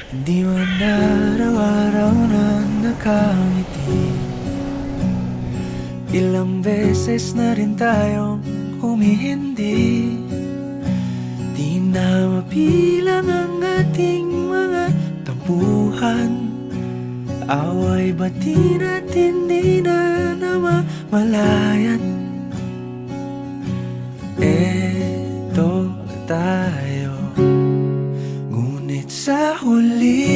Di man araw-araw na nakangiti. Ilang beses na rin tayong humihindi. Di na mabilang ang ating mga tampuhan. Away bati natin di na namamalayan. Eto tayo, ngunit sa huli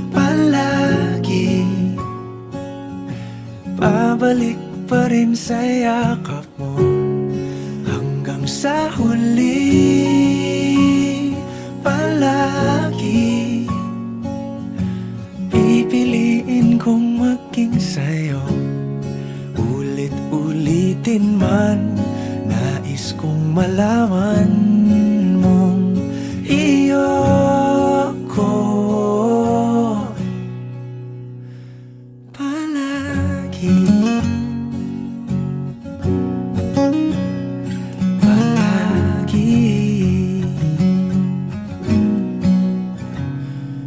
palagi pabalik pa rin sa yakap mo. Hanggang sa huli palagi pipiliin kong maging sa'yo. Ulit-ulitin man, nais kong malaman mong iyo ko palagi. Palagi.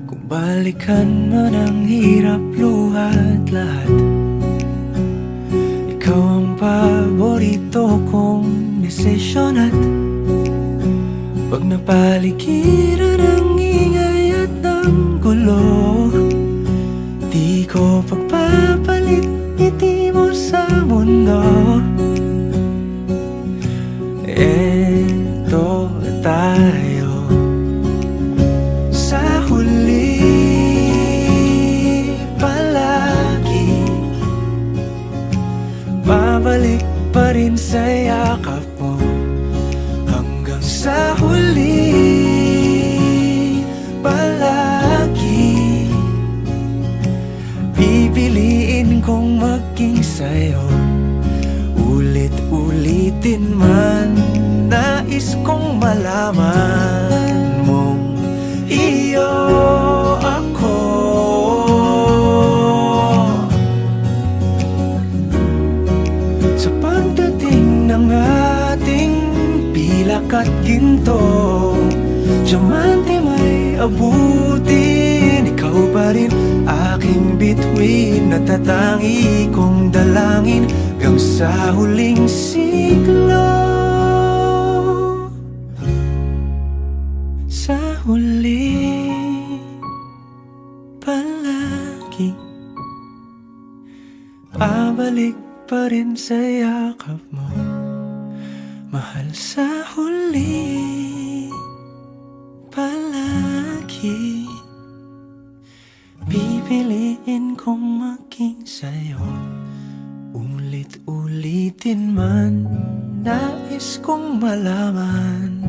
Kung balikan man ang hirap, luha at lahat, ikaw ang paborito kong desisyon. At pag napaligiran ang ingay at ang gulo, di ko pagpapalit ngiti mo sa mundo. Eto tayo, sa huli palagi babalik pa rin sa yakap mo. Hanggang sa huli palagi pipiliin kong maging sa'yo. Ulit-ulitin man, nais kong malaman mong iyo ako. Sa pagdating ng ating pilak at ginto, diamante may abutin, ikaw pa rin aking bituin. Natatangi kong dalangin hanggang sa huling siglo. Sa huli palagi pabalik pa rin sa yakap mo, mahal. Sa huli palagi pipiliin kong maging sa'yo. Ulit-ulitin man, nais kong malaman